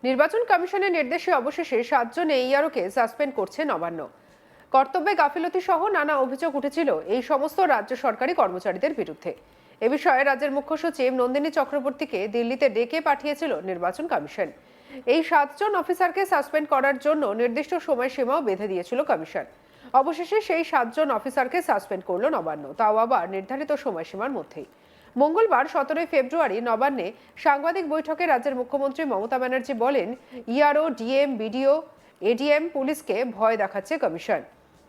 নির্বাচন কমিশনের নির্দেশে অবশেষে 7 জন এইআরওকে সাসপেন্ড করছে নবান্ন। কর্তব্যে গাফিলতি সহ নানা অভিযোগ উঠেছিল এই সমস্ত রাজ্য সরকারি কর্মচারীদের বিরুদ্ধে। এ বিষয়ে রাজ্যের মুখ্য সচিব নন্দিনী চক্রবর্তীকে দিল্লিতে ডেকে পাঠিয়েছিল নির্বাচন কমিশন। এই 7 জন অফিসারকে সাসপেন্ড করার জন্য নির্দিষ্ট সময়সীমাও বেঁধে দিয়েছিল কমিশন। অবশেষে সেই 7 জন অফিসারকে সাসপেন্ড করল নবান্ন, তাও আবার নির্ধারিত সময়সীমার মধ্যেই। মঙ্গলবার 17 ফেব্রুয়ারি নবান্নে সাংবাদিক বৈঠকে রাজ্যের মুখ্যমন্ত্রী মমতা ব্যানার্জি বলেন, ইআরও, ডিএম, বিডিও, এডিএম, পুলিশকে ভয় দেখাচ্ছে কমিশন।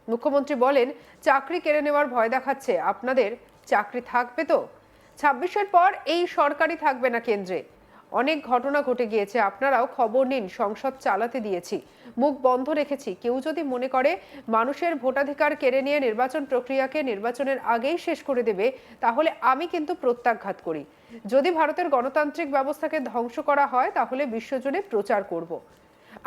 মুখ্যমন্ত্রী বলেন, চাকরি কেড়ে নেওয়ার ভয় দেখাচ্ছে। আপনাদের চাকরি থাকবে তো? 26-এর পর এই সরকারই থাকবে না কেন্দ্রে। অনেক ঘটনা ঘটে গিয়েছে, আপনারাও খবর নিন। সংসদ চালাতে দিয়েছি, মুখ বন্ধ রেখেছি। কেউ যদি মনে করে মানুষের ভোটাধিকার কেড়ে নিয়ে নির্বাচন প্রক্রিয়াকে নির্বাচনের আগেই শেষ করে দেবে, তাহলে আমি কিন্তু প্রত্যাঘাত করি। যদি ভারতের গণতান্ত্রিক ব্যবস্থাকে ধ্বংস করা হয়, তাহলে বিশ্বজুড়ে প্রচার করব।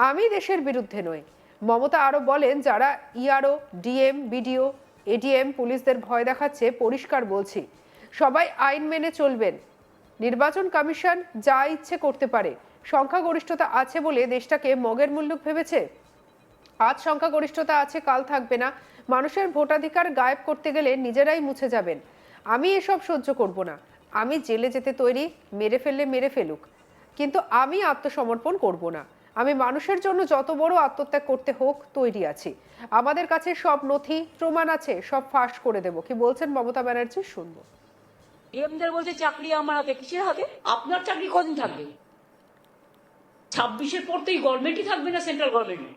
আমি দেশের বিরুদ্ধে নই। মমতা আরো বলেন, যারা ইআরও, ডিএম, বিডিও, এডিএম, পুলিশদের ভয় দেখাচ্ছে, পরিষ্কার বলছি, সবাই আইন মেনে চলবেন। নির্বাচন কমিশন যা ইচ্ছে করতে পারে। সংখ্যাগরিষ্ঠতা আছে বলে দেশটাকে মগের মুল্লুক ভেবেছে? আজ সংখ্যাগরিষ্ঠতা আছে, কাল থাকবে না। মানুষের ভোটাধিকার গায়েব করতে গেলে নিজেরাই মুছে যাবেন। আমি এসব সহ্য করব না। আমি জেলে যেতে তৈরি, মেরে ফেললে মেরে ফেলুক, কিন্তু আমি আত্মসমর্পণ করব না। আমি মানুষের জন্য যত বড় আত্মত্যাগ করতে হোক তৈরি আছি। আমাদের কাছে সব নথি প্রমাণ আছে, সব ফাঁস করে দেব। কি বলছেন মমতা ব্যানার্জি, শুনবো। ডিএমদের বলছে চাকরি আমার হাতে। কিসের হাতে? আপনার চাকরি কদিন থাকবে? 26-এর পর তো এই গভর্নমেন্টই থাকবে না, সেন্ট্রাল গভর্নমেন্ট।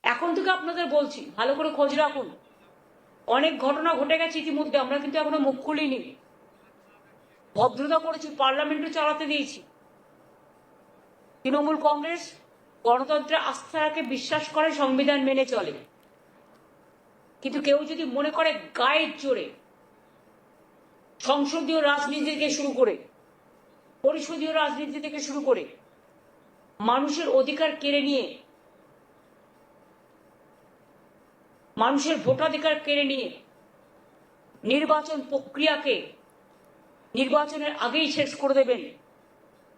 এখন থেকে আপনাদের বলছি, ভালো করে খোঁজ রাখুন। অনেক ঘটনা ঘটে গেছে ইতিমধ্যে, আমরা কিন্তু এখনো মুখ খুলিনি। ভদ্রতা করেছি, পার্লামেন্টও চালাতে দিয়েছি। তৃণমূল কংগ্রেস গণতন্ত্রে আস্থা রাখে, বিশ্বাস করে, সংবিধান মেনে চলে। কিন্তু কেউ যদি মনে করে গায়ের জোরে সংসদীয় রাজনীতি থেকে শুরু করে, পরিষদীয় রাজনীতি থেকে শুরু করে মানুষের অধিকার কেড়ে নিয়ে, মানুষের ভোটাধিকার কেড়ে নিয়ে নির্বাচন প্রক্রিয়াকে নির্বাচনের আগেই শেষ করে দেবেন,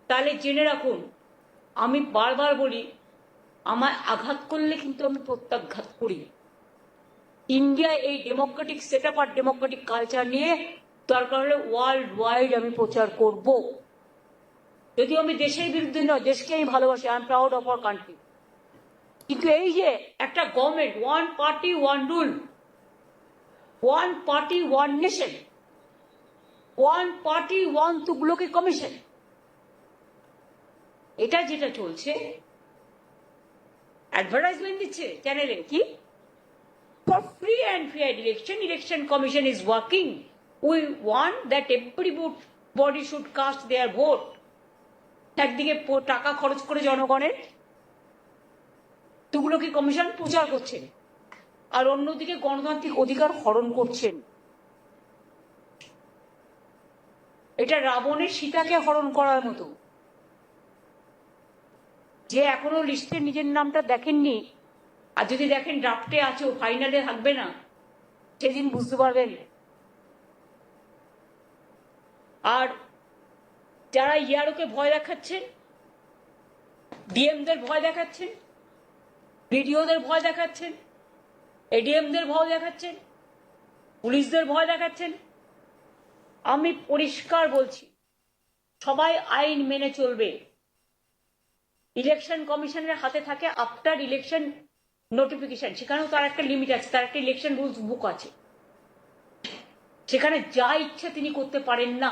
তাহলে জেনে রাখুন, আমি বারবার বলি, আমায় আঘাত করলে কিন্তু আমি প্রত্যাঘাত করি। ইন্ডিয়া এই ডেমোক্রেটিক সেট আপ আর ডেমোক্রেটিক কালচার নিয়ে দরকার হলে ওয়ার্ল্ড ওয়াইড আমি প্রচার করব। যদিও আমি দেশের বিরুদ্ধে নয়, দেশকে আমি ভালোবাসি, I am proud of our country. কিন্তু এই যে একটা government, one party one rule, one party one nation, one party one Tughlaqi commission, এটা যেটা চলছে, অ্যাডভার্টাইজমেন্ট দিচ্ছে চ্যানেলে, কি for free and fair election, election commission is working, we want that everybody should caste there vote. একদিকে টাকা খরচ করে জনগণের, তুগলকি কমিশন প্রচার করছেন, আর অন্যদিকে গণতান্ত্রিক অধিকার হরণ করছেন। এটা রাবণের সীতাকে হরণ করার মতো। যে এখনো লিস্টে নিজের নামটা দেখেননি, আর যদি দেখেন ড্রাফটে আছে, ও ফাইনালে থাকবে না, সেদিন বুঝতে পারবেন। আর যারা ইয়ারোকে ভয় দেখাচ্ছেন, ডিএমদের ভয় দেখাচ্ছেন, বিডিওদের ভয় দেখাচ্ছেন, এডিএমদের ভয় দেখাচ্ছেন, পুলিশদের ভয় দেখাচ্ছেন, আমি পরিষ্কার বলছি, সবাই আইন মেনে চলবে। ইলেকশন কমিশনের হাতে থাকে আফটার ইলেকশন নোটিফিকেশন, সেখানেও তার একটা লিমিট আছে, তার একটা ইলেকশন রুলস বুক আছে, সেখানে যা ইচ্ছে তিনি করতে পারেন না।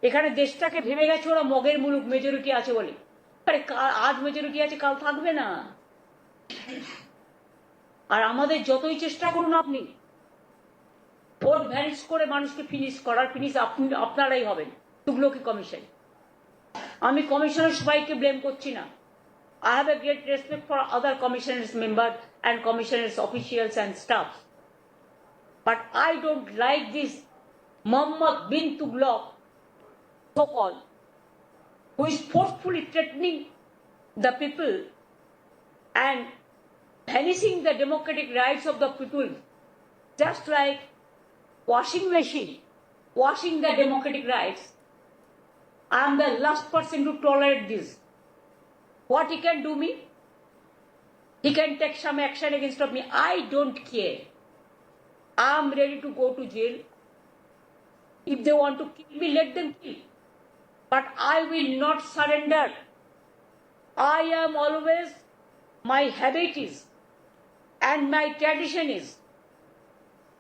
এখানে দেশটাকে ভেবে গেছে ওরা মগের মুলুক, মেজরিটি আছে বলে। আরে আজ মেজরিটি আছে, কাল থাকবে না। আর আমাদের যতই চেষ্টা করুন আপনি ভোট ভ্যানিশ করে মানুষকে ফিনিশ করার, ফিনিশ আপনারাই হবেন, তুগলকি কমিশন। আমি কমিশনের সবাইকে ব্লেম করছি না। I have a great respect for other commissioners members and commissioners officials and staff, but I don't like this Mohammed bin Tughlaq, so-called, who is forcefully threatening the people and vanishing the democratic rights of the people, just like washing machine washing the democratic rights. I am the last person to tolerate this. What he can do me? He can take some action against me. I don't care. I am ready to go to jail. If they want to kill me, let them kill. But I will not surrender. I am always, my habit is, and my tradition is,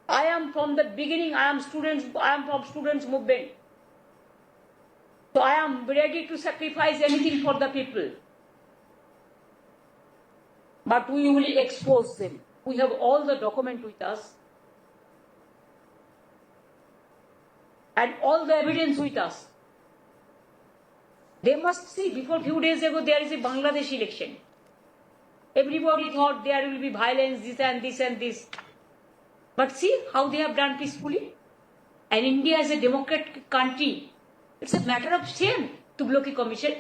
I am from the beginning, I am from students movement. So I am ready to sacrifice anything for the people. But we will expose them. We have all the document with us. And all the evidence with us. They must see, before few days ago, there is a Bangladesh election. Everybody thought there will be violence, this and this and this. But see how they have done peacefully. And India is a democratic country. It's a matter of shame to block a commission.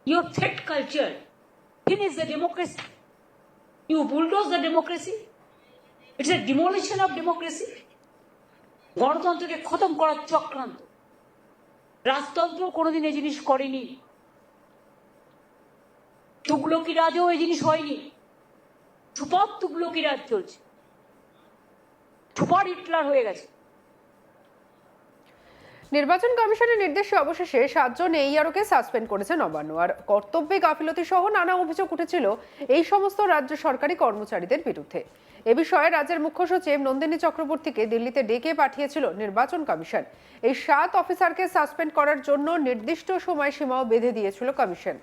Your threat culture finish the democracy. You bulldoze the democracy. It's a demolition of democracy. গণতন্ত্রকে খতম করার চক্রান্ত। রাজতন্ত্র কোনোদিন এই জিনিস করেনি। তুগলকি রাজও এই জিনিস হয়নি। সুপার তুগলকি রাজ চলছে। সুপার হিটলার হয়ে গেছে। নির্বাচন কমিশনের নির্দেশে অবশেষে 7 জন এইআরওকে সাসপেন্ড করেছে নবান্ন। আর কর্তব্যে গাফিলতি সহ নানা অভিযোগ উঠেছিল এই সমস্ত রাজ্য সরকারি কর্মচারীদের বিরুদ্ধে। এ বিষয়ে রাজ্যের মুখ্য সচিব নন্দিনী চক্রবর্তীকে দিল্লিতে ডেকে পাঠিয়েছিল নির্বাচন কমিশন। এই 7 অফিসারকে সাসপেন্ড করার জন্য নির্দিষ্ট সময়সীমাও বেঁধে দিয়েছিল কমিশন।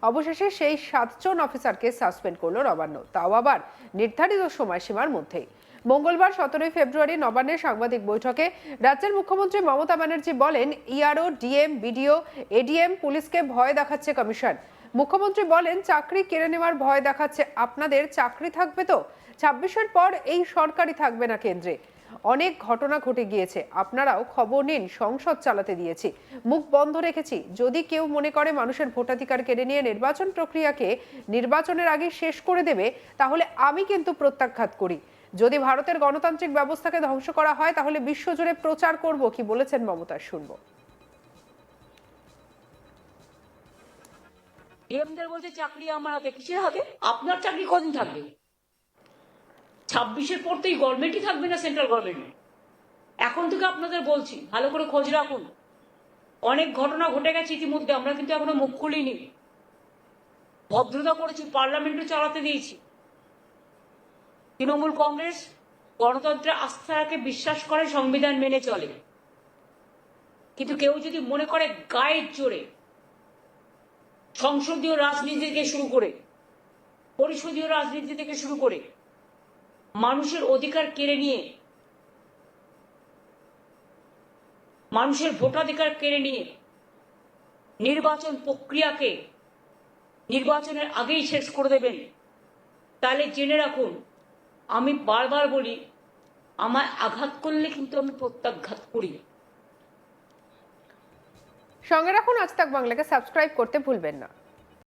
অবশেষে সেই 7 জন অফিসারকে সাসপেন্ড করল নবান্ন, তাও আবার নির্ধারিত সময়সীমার মধ্যেই। মঙ্গলবার 17 ফেব্রুয়ারি নবান্নের সাংবাদিক বৈঠকে রাজ্যের মুখ্যমন্ত্রী মমতা ব্যানার্জি বলেন, ইআরও, ডিএম, বিডিও, এডিএম, পুলিশকে ভয় দেখাচ্ছে কমিশন। মুখ্যমন্ত্রী বলেন, চাকরি কেড়ে নেওয়ার ভয় দেখাচ্ছে আপনাদের। চাকরি থাকবে তো? 26-এর পর এই সরকারই থাকবে না কেন্দ্রে। অনেক ঘটনা ঘটে গিয়েছে, আপনারাও খবর নিন। সংসদ চালাতে দিয়েছি, মুখ বন্ধ রেখেছি। যদি কেউ মনে করে মানুষের ভোটাধিকার কেড়ে নিয়ে নির্বাচন প্রক্রিয়াকে নির্বাচনের আগে শেষ করে দেবে, তাহলে আমি কিন্তু প্রত্যাখ্যাত করি। যদি ভারতের গণতান্ত্রিক ব্যবস্থাকে ধ্বংস করা হয়, তাহলে বিশ্বজুড়ে প্রচার করব। কি বলেছেন মমতা, শুনবো। ডিএমদের বলছে চাকরি আমার হাতে। কিসের হাতে? আপনার চাকরি কদিন থাকবে? 26-এর পর তো এই গভর্নমেন্টই থাকবে না, সেন্ট্রাল গভর্নমেন্ট। এখন থেকে আপনাদের বলছি, ভালো করে খোঁজ রাখুন। অনেক ঘটনা ঘটে গেছে ইতিমধ্যে, আমরা কিন্তু এখনো মুখ খুলিনি। ভদ্রতা করেছি, পার্লামেন্টও চালাতে দিয়েছি। তৃণমূল কংগ্রেস গণতন্ত্রে আস্থা রাখে, বিশ্বাস করে, সংবিধান মেনে চলে। কিন্তু কেউ যদি মনে করে গায়ের জোরে সংসদীয় রাজনীতি থেকে শুরু করে, পরিষদীয় রাজনীতি থেকে শুরু করে মানুষের অধিকার কেড়ে নিয়ে, মানুষের ভোটাধিকার কেড়ে নিয়ে নির্বাচন প্রক্রিয়াকে নির্বাচনের আগেই শেষ করে দেবেন, তাহলে জেনে রাখুন, আমি বারবার বলি, আমায় আঘাত করলে কিন্তু আমি প্রত্যাঘাত করি। সঙ্গে রাখুন আজ তাক বাংলাকে, সাবস্ক্রাইব করতে ভুলবেন না।